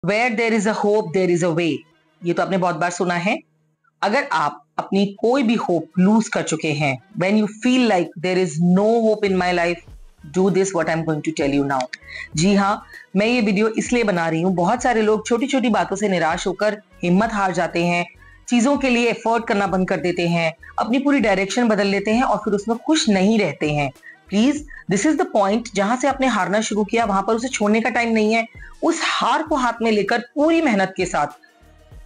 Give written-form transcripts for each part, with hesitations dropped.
Where there is a hope there is a way, ये तो आपने बहुत बार सुना है। अगर आप अपनी कोई भी होप लूज कर चुके हैं, when you feel like there is no hope in my life, do this what I am going to tell you now. जी हाँ, मैं ये वीडियो इसलिए बना रही हूँ, बहुत सारे लोग छोटी छोटी बातों से निराश होकर हिम्मत हार जाते हैं, चीजों के लिए एफर्ट करना बंद कर देते हैं, अपनी पूरी डायरेक्शन बदल लेते हैं और फिर उसमें खुश नहीं रहते हैं। Please, this is the point, जहां से आपने हारना शुरू किया वहां पर उसे छोड़ने का टाइम नहीं है। उस हार को हाथ में लेकर पूरी मेहनत के साथ,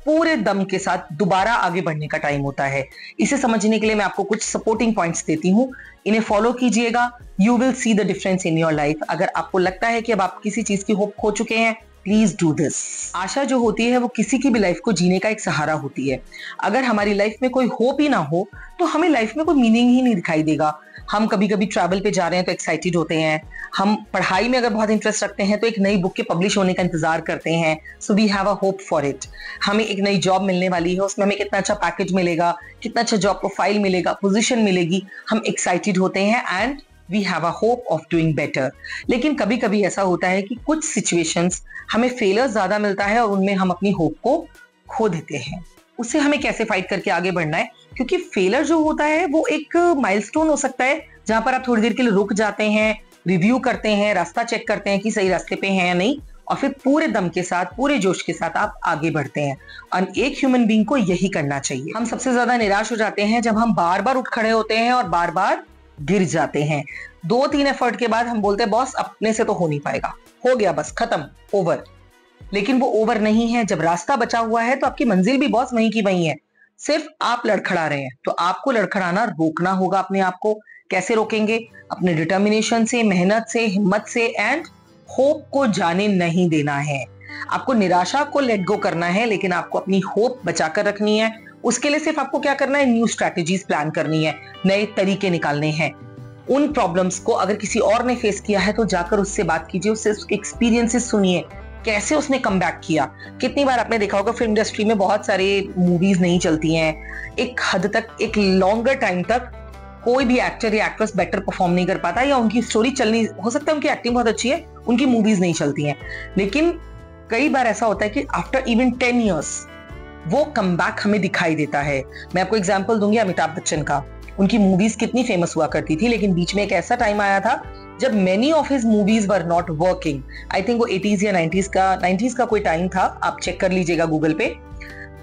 पूरे दम के साथ दोबारा आगे बढ़ने का टाइम होता है। इसे समझने के लिए मैं आपको कुछ सपोर्टिंग पॉइंट्स देती हूँ, इन्हें फॉलो कीजिएगा। You will see the difference in your life. अगर आपको लगता है कि अब आप किसी चीज की होप खो चुके हैं, प्लीज डू दिस। आशा जो होती है वो किसी की भी लाइफ को जीने का एक सहारा होती है। अगर हमारी लाइफ में कोई होप ही ना हो तो हमें लाइफ में कोई मीनिंग ही नहीं दिखाई देगा। हम कभी कभी ट्रैवल पे जा रहे हैं तो एक्साइटेड होते हैं, हम पढ़ाई में अगर बहुत इंटरेस्ट रखते हैं तो एक नई बुक के पब्लिश होने का इंतजार करते हैं, so we have a hope for it. हमें एक नई जॉब मिलने वाली है, उसमें हमें कितना अच्छा पैकेज मिलेगा, कितना अच्छा जॉब प्रोफाइल मिलेगा, पोजीशन मिलेगी, हम एक्साइटेड होते हैं and we have a hope of doing better. लेकिन कभी कभी ऐसा होता है कि कुछ सिचुएशंस हमें फेलियर ज्यादा मिलता है और उनमें हम अपनी होप को खो देते हैं। उससे हमें कैसे फाइट करके आगे बढ़ना है, क्योंकि फेलियर जो होता है वो एक माइलस्टोन हो सकता है जहां पर आप थोड़ी देर के लिए रुक जाते हैं, रिव्यू करते हैं, रास्ता चेक करते हैं कि सही रास्ते पे हैं या नहीं, और फिर पूरे दम के साथ, पूरे जोश के साथ आप आगे बढ़ते हैं। और एक ह्यूमन बीइंग को यही करना चाहिए। हम सबसे ज्यादा निराश हो जाते हैं जब हम बार बार उठ खड़े होते हैं और बार बार गिर जाते हैं। 2-3 एफर्ट के बाद हम बोलते हैं बॉस अपने से तो हो नहीं पाएगा, हो गया, बस खत्म, ओवर। लेकिन वो ओवर नहीं है। जब रास्ता बचा हुआ है तो आपकी मंजिल भी बॉस वहीं की वहीं है, सिर्फ आप लड़खड़ा रहे हैं। तो आपको लड़खड़ाना रोकना होगा अपने आप को। कैसे रोकेंगे? अपने डिटर्मिनेशन से, मेहनत से, हिम्मत से एंड होप को जाने नहीं देना है। आपको निराशा को लेट गो करना है, लेकिन आपको अपनी होप बचाकर रखनी है। उसके लिए सिर्फ आपको क्या करना है? न्यू स्ट्रैटेजीज प्लान करनी है, नए तरीके निकालने हैं। उन प्रॉब्लम्स को अगर किसी और ने फेस किया है तो जाकर उससे बात कीजिए, उससे उसके एक्सपीरियंसेस सुनिए, कैसे उसने कम बैक किया। कितनी बार आपने देखा होगा फिल्म इंडस्ट्री में बहुत सारे मूवीज नहीं चलती हैं, एक हद तक, एक लॉन्गर टाइम तक कोई भी एक्टर या एक्ट्रेस बेटर परफॉर्म नहीं कर पाता, या उनकी स्टोरी चलनी, हो सकता है उनकी एक्टिंग बहुत अच्छी है, उनकी मूवीज नहीं चलती हैं। लेकिन कई बार ऐसा होता है कि आफ्टर इवन 10 ईयर्स वो कमबैक हमें दिखाई देता है। मैं आपको एग्जांपल दूंगी अमिताभ बच्चन का। उनकी मूवीज कितनी फेमस हुआ करती थी, लेकिन बीच में एक ऐसा टाइम आया था जब many of his movies were not working. I think वो 80s या 90s का कोई टाइम था, आप चेक कर लीजिएगा गूगल पे।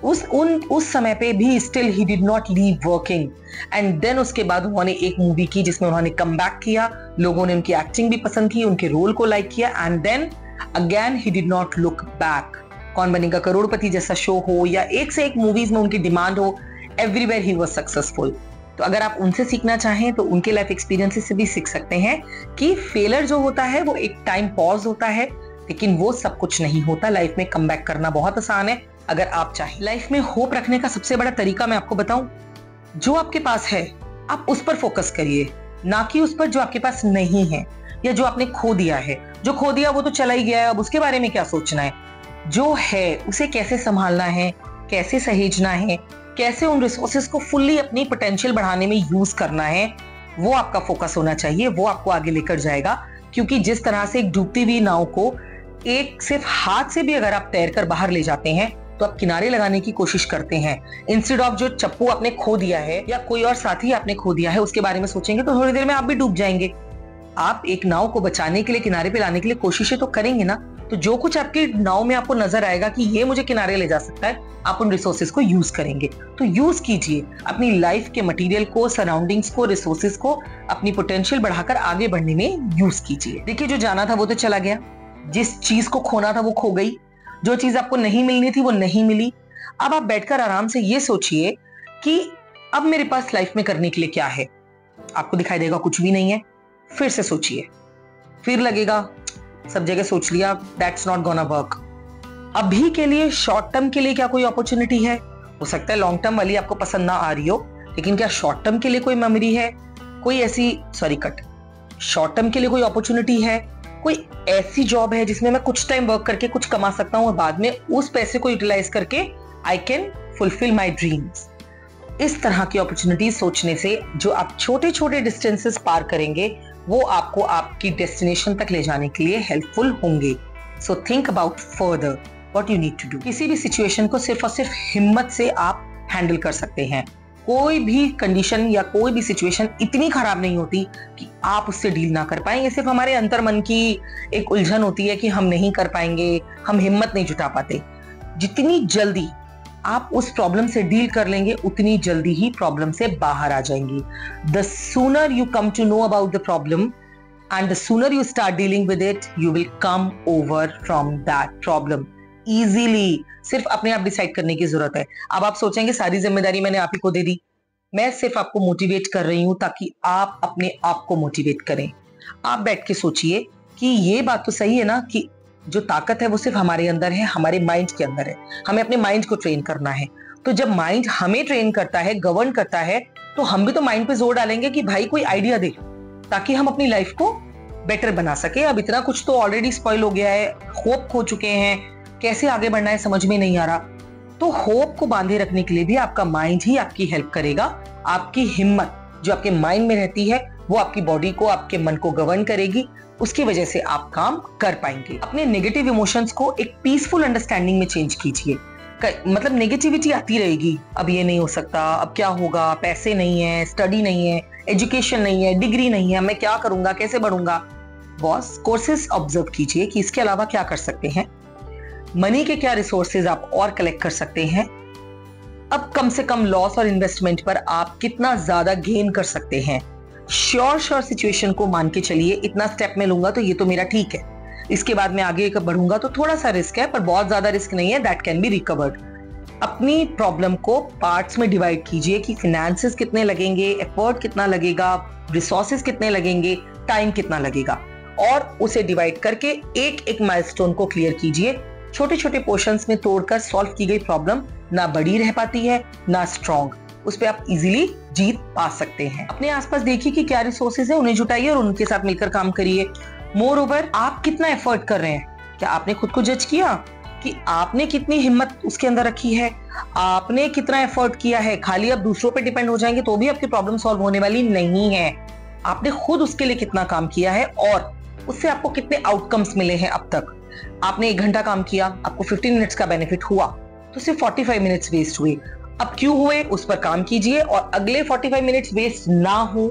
उस समय पे भी still he did not leave working. And then उसके बाद उन्होंने एक मूवी की जिसमें उन्होंने कम बैक किया, लोगों ने उनकी एक्टिंग भी पसंद की, उनके रोल को लाइक किया, and then again he did not look back. Kaun Banega करोड़पति जैसा शो हो या एक से एक मूवीज में उनकी डिमांड हो, एवरीवेयर ही वाज सक्सेसफुल। तो अगर आप उनसे सीखना चाहें तो उनके लाइफ एक्सपीरियंसेस से भी सीख सकते हैं कि फेलियर जो होता है वो एक टाइम पॉज होता है, लेकिन वो सब कुछ नहीं होता। लाइफ में कम बैक करना बहुत आसान है अगर आप चाहें। लाइफ में होप रखने का सबसे बड़ा तरीका मैं आपको बताऊं, जो आपके पास है आप उस पर फोकस करिए, ना कि उस पर जो आपके पास नहीं है या जो आपने खो दिया है। जो खो दिया वो तो चला ही गया है, अब उसके बारे में क्या सोचना है। जो है उसे कैसे संभालना है, कैसे सहेजना है, कैसे उन रिसोर्सेज को फुल्ली अपनी पोटेंशियल बढ़ाने में यूज करना है, वो आपका फोकस होना चाहिए। वो आपको आगे लेकर जाएगा। क्योंकि जिस तरह से एक डूबती हुई नाव को एक सिर्फ हाथ से भी अगर आप तैर कर बाहर ले जाते हैं तो आप किनारे लगाने की कोशिश करते हैं, इंस्टेड ऑफ जो चप्पू आपने खो दिया है या कोई और साथी आपने खो दिया है उसके बारे में सोचेंगे तो थोड़ी देर में आप भी डूब जाएंगे। आप एक नाव को बचाने के लिए, किनारे पे लाने के लिए कोशिशें तो करेंगे ना। तो जो कुछ आपकी नाव में आपको नजर आएगा कि ये मुझे किनारे ले जा सकता है, आप उन रिसोर्सेज को यूज करेंगे। तो यूज कीजिए अपनी लाइफ के मटेरियल को, सराउंडिंग्स को, रिसोर्सेज को अपनी पोटेंशियल बढ़ाकर आगे बढ़ने में यूज कीजिए। देखिए, जो जाना था वो तो चला गया, जिस चीज को खोना था वो खो गई, जो चीज आपको नहीं मिलनी थी वो नहीं मिली। अब आप बैठकर आराम से ये सोचिए कि अब मेरे पास लाइफ में करने के लिए क्या है। आपको दिखाई देगा कुछ भी नहीं है, फिर से सोचिए, फिर लगेगा सब जगह सोच लिया, दैट्स नॉट गोना वर्क। अभी के लिए, शॉर्ट टर्म के लिए क्या कोई अपॉर्चुनिटी है? हो सकता है लॉन्ग टर्म वाली आपको पसंद ना आ रही हो, लेकिन क्या शॉर्ट टर्म के लिए कोई मेमोरी है, कोई ऐसी, शॉर्ट टर्म के लिए कोई अपॉर्चुनिटी है, कोई ऐसी जॉब है जिसमें मैं कुछ टाइम वर्क करके कुछ कमा सकता हूं और बाद में उस पैसे को यूटिलाइज करके I can fulfil my dreams. इस तरह की अपॉर्चुनिटीज सोचने से जो आप छोटे छोटे डिस्टेंसेस पार करेंगे वो आपको आपकी डेस्टिनेशन तक ले जाने के लिए हेल्पफुल होंगे। So think about further. What you need to do. किसी भी सिचुएशन को सिर्फ और सिर्फ हिम्मत से आप हैंडल कर सकते हैं। कोई भी कंडीशन या कोई भी सिचुएशन इतनी खराब नहीं होती कि आप उससे डील ना कर पाए। ये सिर्फ हमारे अंतर मन की एक उलझन होती है कि हम नहीं कर पाएंगे, हम हिम्मत नहीं जुटा पाते। जितनी जल्दी आप उस प्रॉब्लम से डील कर लेंगे उतनी जल्दी ही प्रॉब्लम से बाहर आ जाएंगी। The sooner you come to know about the problem and the sooner you start dealing with it, you will come over from that problem easily. सिर्फ अपने आप डिसाइड करने की जरूरत है। अब आप सोचेंगे सारी जिम्मेदारी मैंने आप ही को दे दी। मैं सिर्फ आपको मोटिवेट कर रही हूं ताकि आप अपने आप को मोटिवेट करें। आप बैठ के सोचिए कि ये बात तो सही है ना कि जो ताकत है वो सिर्फ हमारे अंदर है, हमारे माइंड के अंदर है। हमें अपने माइंड को ट्रेन करना है। तो जब माइंड हमें ट्रेन करता है, गवर्न करता है, तो हम भी तो माइंड पे जोर डालेंगे कि भाई कोई आइडिया दे ताकि हम अपनी लाइफ को बेटर बना सके। अब इतना कुछ तो ऑलरेडी स्पॉइल हो गया है, होप खो चुके हैं, कैसे आगे बढ़ना है समझ में नहीं आ रहा। तो होप को बांधे रखने के लिए भी आपका माइंड ही आपकी हेल्प करेगा। आपकी हिम्मत जो आपके माइंड में रहती है वो आपकी बॉडी को, आपके मन को गवर्न करेगी। उसकी वजह से आप काम कर पाएंगे। अपने नेगेटिव इमोशंस को एक पीसफुल अंडरस्टैंडिंग में चेंज कीजिए। मतलब नेगेटिविटी आती रहेगी, अब ये नहीं हो सकता, अब क्या होगा, पैसे नहीं है, स्टडी नहीं है, एजुकेशन नहीं है, डिग्री नहीं है, मैं क्या करूंगा, कैसे बढ़ूंगा। बॉस कोर्सेज ऑब्जर्व कीजिए कि इसके अलावा क्या कर सकते हैं, मनी के क्या रिसोर्सेज आप और कलेक्ट कर सकते हैं। अब कम से कम लॉस और इन्वेस्टमेंट पर आप कितना ज्यादा गेन कर सकते हैं। श्योर सिचुएशन को मान के चलिए, इतना स्टेप में लूंगा तो ये तो मेरा ठीक है, इसके बाद मैं आगे बढ़ूंगा तो थोड़ा सा रिस्क है पर बहुत ज्यादा रिस्क नहीं है, दैट कैन बी रिकवर्ड। अपनी प्रॉब्लम को पार्ट्स में डिवाइड कीजिए कि फिनेंसेस कितने लगेंगे, एफर्ट कितना लगेगा, रिसोर्सेज कितने लगेंगे, टाइम कितना लगेगा, और उसे डिवाइड करके एक एक माइलस्टोन को क्लियर कीजिए। छोटे छोटे पोर्शंस में तोड़कर सॉल्व की गई प्रॉब्लम ना बड़ी रह पाती है ना स्ट्रॉन्ग, उस पर आप इजीली जीत पा सकते हैं। अपने आसपास देखिए कि क्या रिसोर्सेज है, उन्हें जुटाइए और उनके साथ मिलकर काम करिए। मोर ओवर, आप कितना एफर्ट कर रहे हैं, क्या आपने खुद को जज किया कि आपने कितनी हिम्मत उसके अंदर रखी है, आपने कितना एफर्ट किया है। खाली आप दूसरों पे डिपेंड हो जाएंगे तो भी आपकी प्रॉब्लम सॉल्व होने वाली नहीं है। आपने खुद उसके लिए कितना काम किया है और उससे आपको कितने आउटकम्स मिले हैं अब तक। आपने 1 घंटा काम किया, आपको 15 मिनट्स का बेनिफिट हुआ, तो सिर्फ 45 मिनट्स वेस्ट हुए। अब क्यों हुए उस पर काम कीजिए और अगले 45 मिनट्स वेस्ट ना हो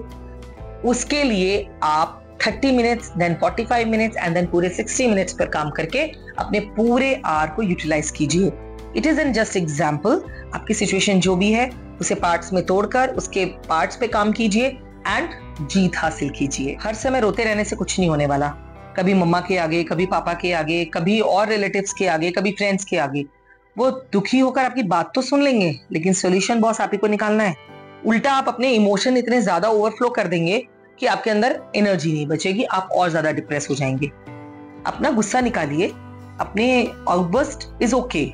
उसके लिए आप 30 minutes, then 45 minutes and then पूरे 60 मिनट्स पर काम करके अपने पूरे आवर को यूटिलाइज कीजिए। It is an just example. आपकी सिचुएशन जो भी है उसे पार्ट्स में तोड़कर उसके पार्ट्स पे काम कीजिए एंड जीत हासिल कीजिए। हर समय रोते रहने से कुछ नहीं होने वाला। कभी मम्मा के आगे, कभी पापा के आगे, कभी और रिलेटिव्स के आगे, कभी फ्रेंड्स के आगे वो दुखी होकर आपकी बात तो सुन लेंगे, लेकिन सोल्यूशन बॉस आप ही को निकालना है। उल्टा आप अपने इमोशन इतने ज्यादा ओवरफ्लो कर देंगे कि आपके अंदर एनर्जी नहीं बचेगी, आप और ज्यादा डिप्रेस हो जाएंगे। अपना गुस्सा निकालिए, अपने outburst is okay,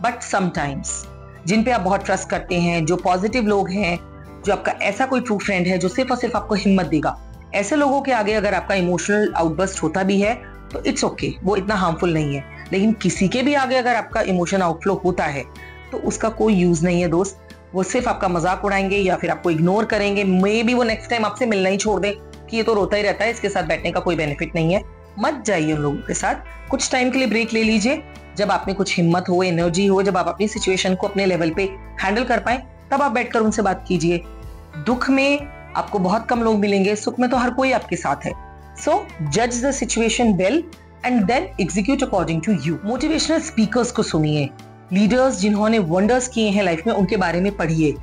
but sometimes जिन पे आप बहुत ट्रस्ट करते हैं, जो पॉजिटिव लोग हैं, जो आपका ऐसा कोई ट्रू फ्रेंड है जो सिर्फ और सिर्फ आपको हिम्मत देगा, ऐसे लोगों के आगे अगर आपका इमोशनल आउटबर्स्ट होता भी है तो इट्स ओके, वो इतना हार्मफुल नहीं है। लेकिन किसी के भी आगे अगर आपका इमोशन आउटफ्लो होता है तो उसका कोई यूज नहीं है दोस्त। वो सिर्फ आपका मजाक उड़ाएंगे या फिर आपको इग्नोर करेंगे। मे बी वो नेक्स्ट टाइम आपसे मिलना ही छोड़ दे कि ये तो रोता ही रहता है, इसके साथ बैठने का कोई बेनिफिट नहीं है। मत जाइए उन लोगों के साथ, कुछ टाइम के लिए ब्रेक ले लीजिए। जब आप में कुछ हिम्मत हो, एनर्जी हो, जब आप अपनी सिचुएशन को अपने लेवल पे हैंडल कर पाए, तब आप बैठकर उनसे बात कीजिए। दुख में आपको बहुत कम लोग मिलेंगे, सुख में तो हर कोई आपके साथ है। सो जज the situation well and then execute according to you. Motivational speakers को सुनिए, लीडर्स जिन्होंने वंडर्स किए हैं लाइफ में उनके बारे में पढ़िए।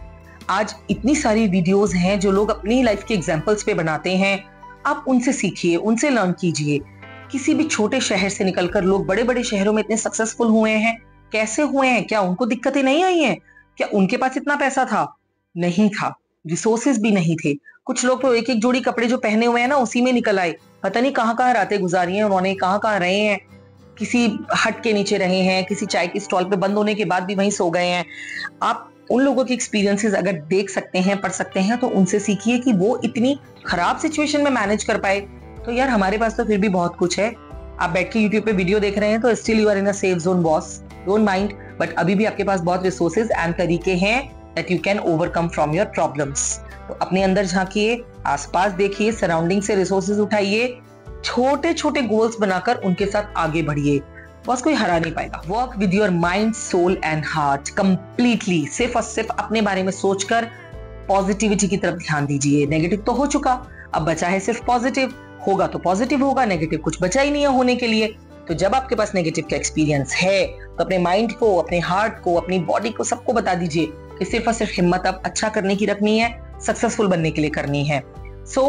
आज इतनी सारी वीडियोस हैं जो लोग अपनी लाइफ के एग्जांपल्स पे बनाते हैं, आप उनसे सीखिए, उनसे लर्न कीजिए। किसी भी छोटे शहर से निकलकर लोग बड़े बड़े शहरों में इतने सक्सेसफुल हुए हैं, कैसे हुए हैं? क्या उनको दिक्कतें नहीं आई हैं? क्या उनके पास इतना पैसा था? नहीं था, रिसोर्सेज भी नहीं थे। कुछ लोग तो एक एक जोड़ी कपड़े जो पहने हुए हैं ना उसी में निकल आए। पता नहीं कहाँ कहाँ रातें गुजारी हैं उन्होंने, कहाँ कहाँ रहे हैं, किसी हट के नीचे रहे हैं, किसी चाय की स्टॉल पे बंद होने के बाद भी वहीं सो गए हैं। आप उन लोगों के एक्सपीरियंसेस अगर देख सकते हैं, पढ़ सकते हैं, तो उनसे सीखिए कि वो इतनी खराब सिचुएशन में मैनेज कर पाए। तो यार हमारे पास तो फिर भी बहुत कुछ है। आप बैठ के यूट्यूब पे वीडियो देख रहे हैं तो still you are in a safe zone boss, don't mind. But अभी भी आपके पास बहुत रिसोर्सेज एंड तरीके हैं that you can overcome from your problems. तो अपने अंदर झांकिए, आसपास देखिए, सराउंडिंग से रिसोर्सेज उठाइए, छोटे छोटे गोल्स बनाकर उनके साथ आगे बढ़िए। बॉस कोई हरा नहीं पाएगा। Work with your mind, soul and heart completely. सिर्फ और सिर्फ अपने बारे में सोचकर पॉजिटिविटी की तरफ ध्यान दीजिए। नेगेटिव तो हो चुका, अब बचा है सिर्फ पॉजिटिव। होगा तो पॉजिटिव होगा, नेगेटिव कुछ बचा ही नहीं है होने के लिए। तो जब आपके पास नेगेटिव का एक्सपीरियंस है तो अपने माइंड को, अपने हार्ट को, अपनी बॉडी को, सबको बता दीजिए कि सिर्फ और सिर्फ हिम्मत अब अच्छा करने की रखनी है, सक्सेसफुल बनने के लिए करनी है। So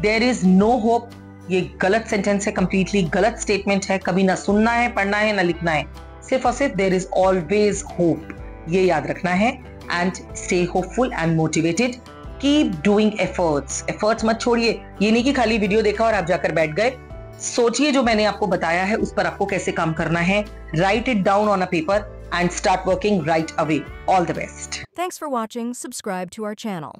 there is no hope, ये गलत सेंटेंस है, कंप्लीटली गलत स्टेटमेंट है। कभी ना सुनना है, पढ़ना है, ना लिखना है। सिर्फ और सिर्फ देयर इज ऑलवेज होप, ये याद रखना है। And stay hopeful and motivated, keep doing efforts मत छोड़िए। ये नहीं कि खाली वीडियो देखा और आप जाकर बैठ गए। सोचिए जो मैंने आपको बताया है उस पर आपको कैसे काम करना है। Right it down on a paper and start working right away. All the best. Thanks for watching. Subscribe to our channel.